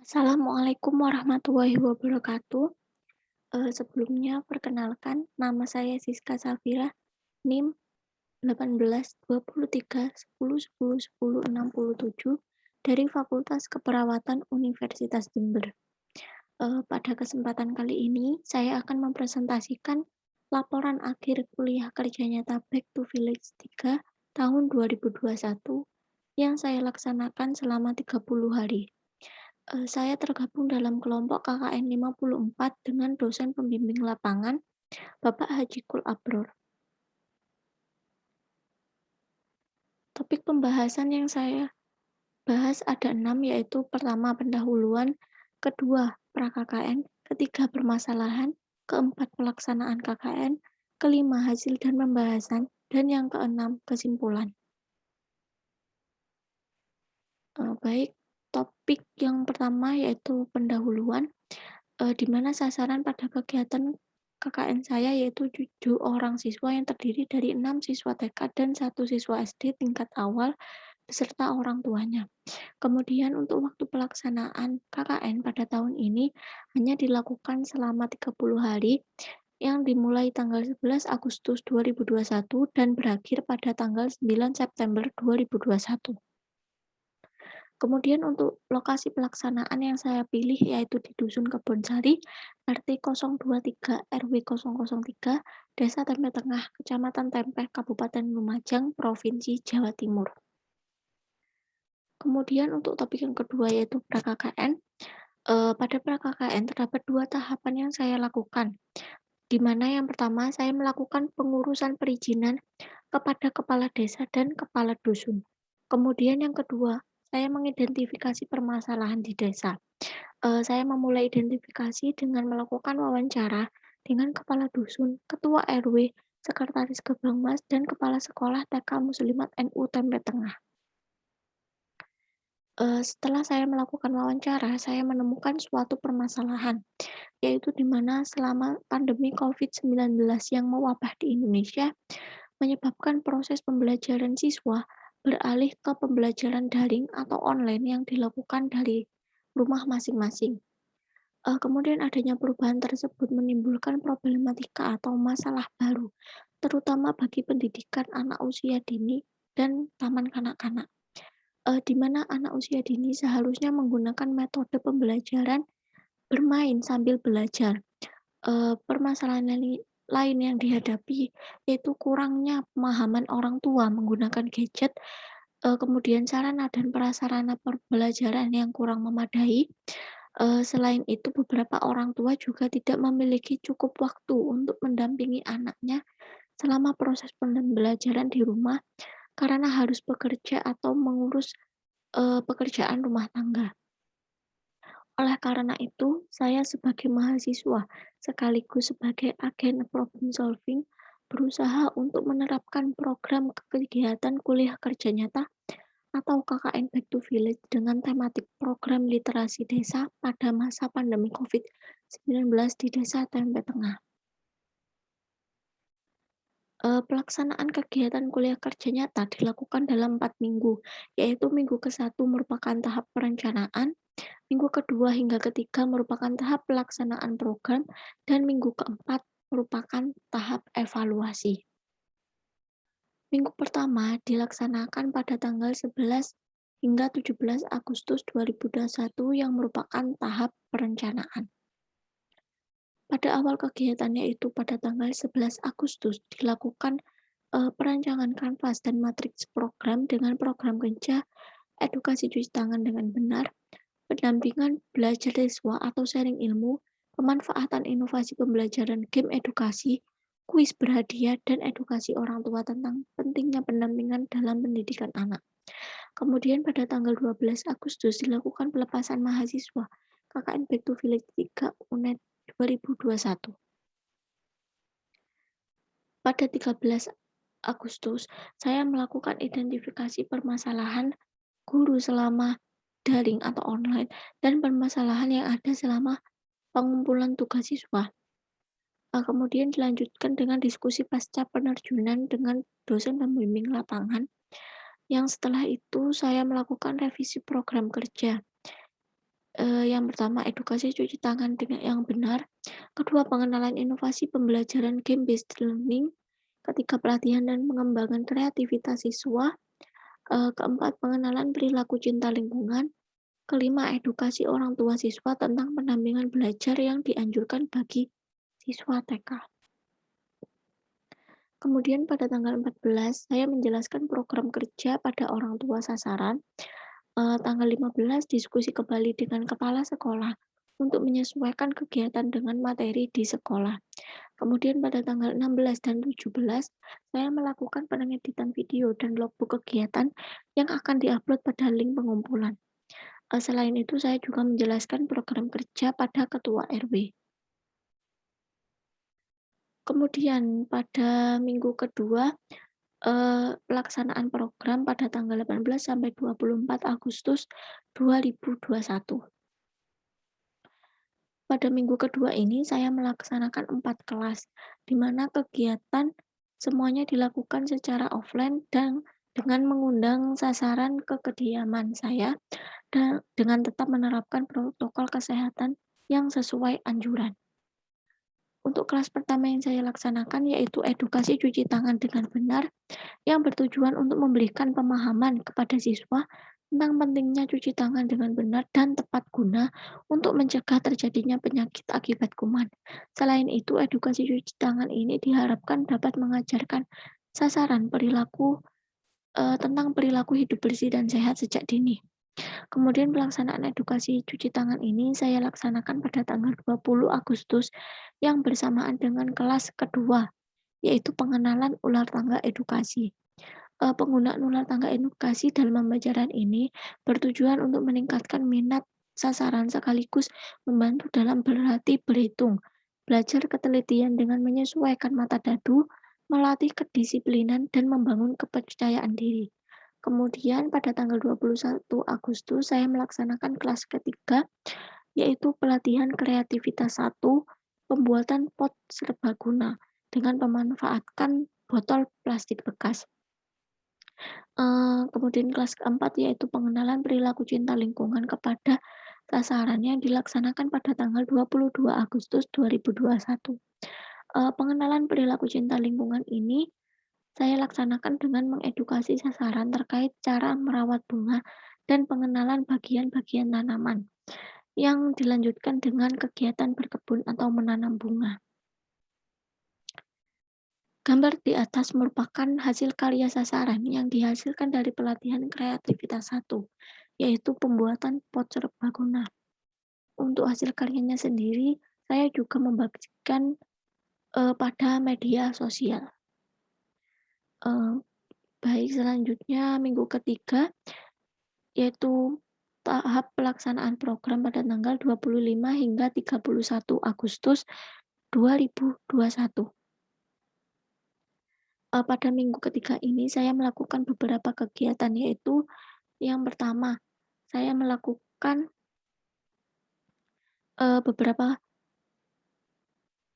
Assalamualaikum warahmatullahi wabarakatuh. Sebelumnya perkenalkan, nama saya Siska Safira, NIM 182310101067 dari Fakultas Keperawatan Universitas Jember. Pada kesempatan kali ini, saya akan mempresentasikan laporan akhir kuliah kerja nyata Back to Village 3 tahun 2021 yang saya laksanakan selama 30 hari. Saya tergabung dalam kelompok KKN 54 dengan dosen pembimbing lapangan, Bapak Haji Kul Abror. Topik pembahasan yang saya bahas ada 6, yaitu pertama pendahuluan, kedua pra-KKN, ketiga permasalahan, keempat pelaksanaan KKN, kelima hasil dan pembahasan, dan yang keenam kesimpulan. Baik, topik yang pertama yaitu pendahuluan. Di mana sasaran pada kegiatan KKN saya yaitu 7 orang siswa yang terdiri dari 6 siswa TK dan 1 siswa SD tingkat awal beserta orang tuanya. Kemudian untuk waktu pelaksanaan KKN pada tahun ini hanya dilakukan selama 30 hari yang dimulai tanggal 11 Agustus 2021 dan berakhir pada tanggal 9 September 2021. Kemudian untuk lokasi pelaksanaan yang saya pilih yaitu di Dusun Kebonsari, RT 023 RW 003, Desa Tempe Tengah, Kecamatan Tempe, Kabupaten Lumajang, Provinsi Jawa Timur. Kemudian untuk topik yang kedua yaitu pra-KKN. Pada pra-KKN terdapat 2 tahapan yang saya lakukan, di mana yang pertama saya melakukan pengurusan perizinan kepada kepala desa dan kepala dusun. Kemudian yang kedua, saya mengidentifikasi permasalahan di desa. Saya memulai identifikasi dengan melakukan wawancara dengan kepala dusun, ketua RW, sekretaris Gebangmas, dan kepala sekolah TK Muslimat NU Tempe Tengah. Setelah saya melakukan wawancara, saya menemukan suatu permasalahan, yaitu di mana selama pandemi COVID-19 yang mewabah di Indonesia, menyebabkan proses pembelajaran siswa beralih ke pembelajaran daring atau online yang dilakukan dari rumah masing-masing. Kemudian adanya perubahan tersebut menimbulkan problematika atau masalah baru, terutama bagi pendidikan anak usia dini dan taman kanak-kanak, di mana anak usia dini seharusnya menggunakan metode pembelajaran bermain sambil belajar. Permasalahan lain yang dihadapi yaitu kurangnya pemahaman orang tua menggunakan gadget, kemudian sarana dan prasarana pembelajaran yang kurang memadai. Selain itu beberapa orang tua juga tidak memiliki cukup waktu untuk mendampingi anaknya selama proses pembelajaran di rumah karena harus bekerja atau mengurus, pekerjaan rumah tangga. Oleh karena itu, saya sebagai mahasiswa sekaligus sebagai agen problem solving berusaha untuk menerapkan program kegiatan kuliah kerja nyata atau KKN Back to Village dengan tematik program literasi desa pada masa pandemi COVID-19 di Desa Tempe Tengah. Pelaksanaan kegiatan kuliah kerja nyata dilakukan dalam 4 minggu, yaitu minggu ke-1 merupakan tahap perencanaan, minggu kedua hingga ketiga merupakan tahap pelaksanaan program, dan minggu keempat merupakan tahap evaluasi. Minggu pertama dilaksanakan pada tanggal 11 hingga 17 Agustus 2021 yang merupakan tahap perencanaan. Pada awal kegiatannya itu pada tanggal 11 Agustus dilakukan perancangan kanvas dan matriks program dengan program kerja edukasi cuci tangan dengan benar, pendampingan belajar siswa atau sharing ilmu, pemanfaatan inovasi pembelajaran game edukasi, kuis berhadiah, dan edukasi orang tua tentang pentingnya pendampingan dalam pendidikan anak. Kemudian pada tanggal 12 Agustus dilakukan pelepasan mahasiswa KKN Back to Village 3 UNED 2021. Pada 13 Agustus, saya melakukan identifikasi permasalahan guru selama daring atau online dan permasalahan yang ada selama pengumpulan tugas siswa. Kemudian dilanjutkan dengan diskusi pasca penerjunan dengan dosen pembimbing lapangan, yang setelah itu saya melakukan revisi program kerja Yang pertama edukasi cuci tangan dengan yang benar, kedua pengenalan inovasi pembelajaran game based learning, ketiga pelatihan dan pengembangan kreativitas siswa, keempat pengenalan perilaku cinta lingkungan, kelima edukasi orang tua siswa tentang pendampingan belajar yang dianjurkan bagi siswa TK. Kemudian pada tanggal 14, saya menjelaskan program kerja pada orang tua sasaran. Tanggal 15 diskusi kembali dengan kepala sekolah untuk menyesuaikan kegiatan dengan materi di sekolah. Kemudian pada tanggal 16 dan 17, saya melakukan pengeditan video dan logbook kegiatan yang akan diupload pada link pengumpulan. Selain itu, saya juga menjelaskan program kerja pada ketua RW. Kemudian pada minggu kedua, pelaksanaan program pada tanggal 18 sampai 24 Agustus 2021. Pada minggu kedua ini saya melaksanakan 4 kelas, di mana kegiatan semuanya dilakukan secara offline dan dengan mengundang sasaran ke kediaman saya dan dengan tetap menerapkan protokol kesehatan yang sesuai anjuran. Untuk kelas pertama yang saya laksanakan yaitu edukasi cuci tangan dengan benar yang bertujuan untuk memberikan pemahaman kepada siswa tentang pentingnya cuci tangan dengan benar dan tepat guna untuk mencegah terjadinya penyakit akibat kuman. Selain itu, edukasi cuci tangan ini diharapkan dapat mengajarkan sasaran perilaku tentang perilaku hidup bersih dan sehat sejak dini. Kemudian pelaksanaan edukasi cuci tangan ini saya laksanakan pada tanggal 20 Agustus yang bersamaan dengan kelas kedua, yaitu pengenalan ular tangga edukasi. Penggunaan ular tangga edukasi dalam pembelajaran ini bertujuan untuk meningkatkan minat sasaran sekaligus membantu dalam berlatih berhitung, belajar ketelitian dengan menyesuaikan mata dadu, melatih kedisiplinan, dan membangun kepercayaan diri. Kemudian pada tanggal 21 Agustus saya melaksanakan kelas ketiga, yaitu pelatihan kreativitas 1, pembuatan pot serbaguna dengan memanfaatkan botol plastik bekas. Kemudian kelas keempat yaitu pengenalan perilaku cinta lingkungan kepada sasarannya dilaksanakan pada tanggal 22 Agustus 2021. Pengenalan perilaku cinta lingkungan ini saya laksanakan dengan mengedukasi sasaran terkait cara merawat bunga dan pengenalan bagian-bagian tanaman, yang dilanjutkan dengan kegiatan berkebun atau menanam bunga. Gambar di atas merupakan hasil karya sasaran yang dihasilkan dari pelatihan kreativitas 1, yaitu pembuatan pot serbaguna. Untuk hasil karyanya sendiri, saya juga membagikan pada media sosial. Baik, selanjutnya minggu ketiga, yaitu tahap pelaksanaan program pada tanggal 25 hingga 31 Agustus 2021. Pada minggu ketiga ini saya melakukan beberapa kegiatan, yaitu yang pertama, saya melakukan beberapa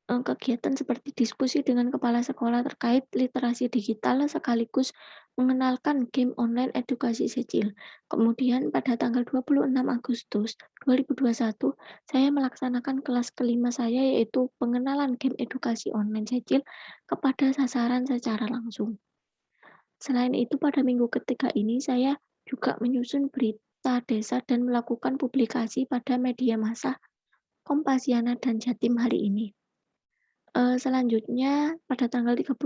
kegiatan seperti diskusi dengan kepala sekolah terkait literasi digital sekaligus mengenalkan game online edukasi kecil. Kemudian pada tanggal 26 Agustus 2021, saya melaksanakan kelas kelima saya yaitu pengenalan game edukasi online kecil kepada sasaran secara langsung. Selain itu pada minggu ketiga ini saya juga menyusun berita desa dan melakukan publikasi pada media massa Kompasiana dan Jatim hari ini. Selanjutnya pada tanggal 30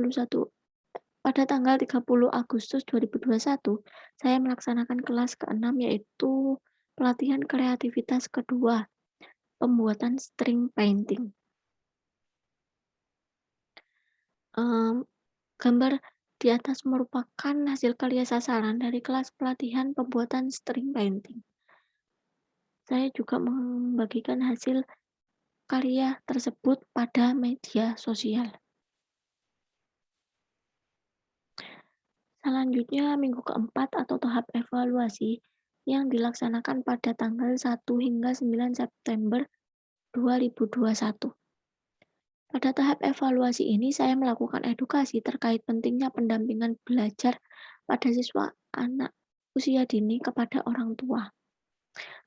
Agustus 2021, saya melaksanakan kelas ke-6 yaitu pelatihan kreativitas kedua, pembuatan string painting. Gambar di atas merupakan hasil karya sasaran dari kelas pelatihan pembuatan string painting. Saya juga membagikan hasil karya tersebut pada media sosial. Selanjutnya minggu keempat atau tahap evaluasi yang dilaksanakan pada tanggal 1 hingga 9 September 2021. Pada tahap evaluasi ini saya melakukan edukasi terkait pentingnya pendampingan belajar pada siswa anak usia dini kepada orang tua.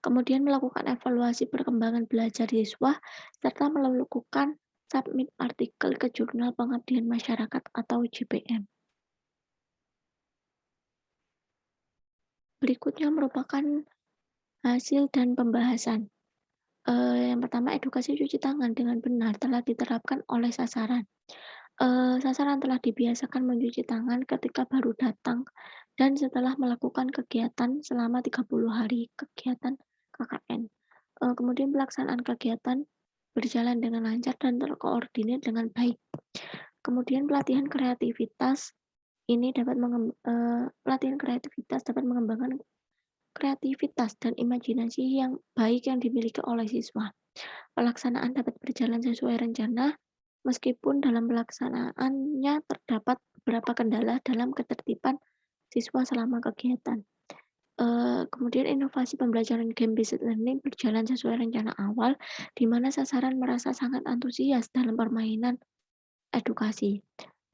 Kemudian melakukan evaluasi perkembangan belajar siswa, serta melakukan submit artikel ke Jurnal Pengabdian Masyarakat atau JPM. Berikutnya merupakan hasil dan pembahasan. Yang pertama, edukasi cuci tangan dengan benar telah diterapkan oleh sasaran. Sasaran telah dibiasakan mencuci tangan ketika baru datang dan setelah melakukan kegiatan selama 30 hari kegiatan KKN. Kemudian pelaksanaan kegiatan berjalan dengan lancar dan terkoordinir dengan baik. Kemudian pelatihan kreativitas dapat mengembangkan kreativitas dan imajinasi yang baik yang dimiliki oleh siswa. Pelaksanaan dapat berjalan sesuai rencana, meskipun dalam pelaksanaannya terdapat beberapa kendala dalam ketertiban siswa selama kegiatan. Kemudian inovasi pembelajaran game-based learning berjalan sesuai rencana awal, di mana sasaran merasa sangat antusias dalam permainan edukasi.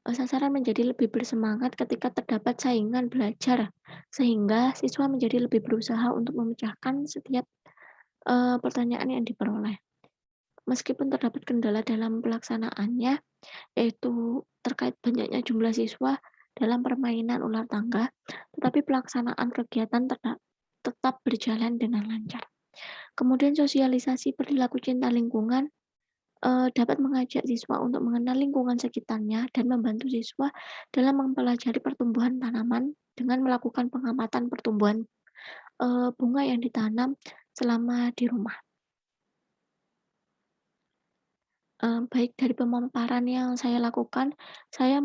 Sasaran menjadi lebih bersemangat ketika terdapat saingan belajar, sehingga siswa menjadi lebih berusaha untuk memecahkan setiap pertanyaan yang diperoleh. Meskipun terdapat kendala dalam pelaksanaannya, yaitu terkait banyaknya jumlah siswa dalam permainan ular tangga, tetapi pelaksanaan kegiatan tetap berjalan dengan lancar. Kemudian sosialisasi perilaku cinta lingkungan dapat mengajak siswa untuk mengenal lingkungan sekitarnya dan membantu siswa dalam mempelajari pertumbuhan tanaman dengan melakukan pengamatan pertumbuhan bunga yang ditanam selama di rumah. Baik dari pemaparan yang saya lakukan, saya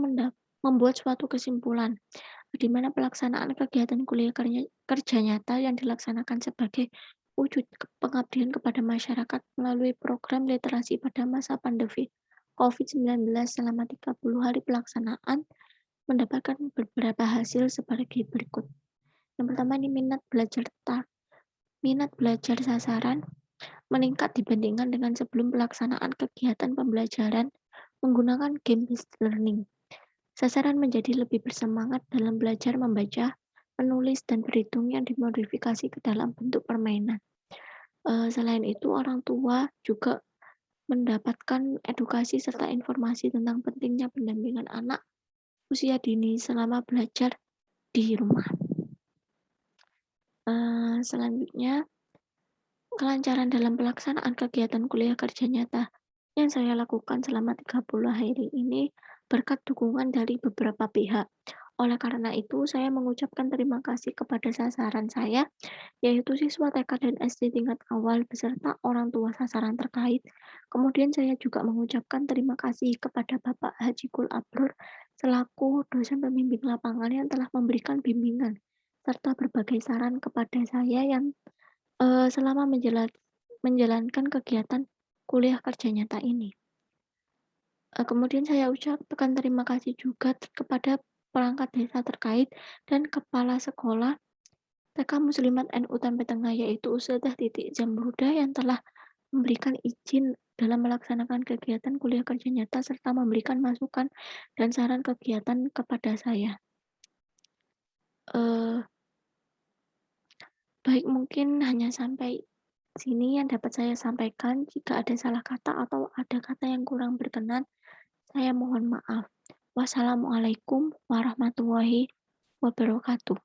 membuat suatu kesimpulan, di mana pelaksanaan kegiatan kuliah kerja nyata yang dilaksanakan sebagai wujud pengabdian kepada masyarakat melalui program literasi pada masa pandemi COVID-19 selama 30 hari pelaksanaan mendapatkan beberapa hasil sebagai berikut. Yang pertama ini minat belajar sasaran meningkat dibandingkan dengan sebelum pelaksanaan kegiatan pembelajaran menggunakan game-based learning. Sasaran menjadi lebih bersemangat dalam belajar membaca, menulis, dan berhitung yang dimodifikasi ke dalam bentuk permainan. Selain itu, orang tua juga mendapatkan edukasi serta informasi tentang pentingnya pendampingan anak usia dini selama belajar di rumah. Selanjutnya, kelancaran dalam pelaksanaan kegiatan kuliah kerja nyata yang saya lakukan selama 30 hari ini berkat dukungan dari beberapa pihak. Oleh karena itu, saya mengucapkan terima kasih kepada sasaran saya, yaitu siswa TK dan SD tingkat awal beserta orang tua sasaran terkait. Kemudian saya juga mengucapkan terima kasih kepada Bapak Haji Kul Abror selaku dosen pembimbing lapangan yang telah memberikan bimbingan serta berbagai saran kepada saya yang selama menjalankan kegiatan kuliah kerja nyata ini. Kemudian saya ucapkan terima kasih juga kepada perangkat desa terkait dan kepala sekolah TK Muslimat NU Tempe Tengah yaitu Ustadzah Titik Jamruda yang telah memberikan izin dalam melaksanakan kegiatan kuliah kerja nyata serta memberikan masukan dan saran kegiatan kepada saya. Baik mungkin hanya sampai sini yang dapat saya sampaikan. Jika ada salah kata atau ada kata yang kurang berkenan, saya mohon maaf. Wassalamualaikum warahmatullahi wabarakatuh.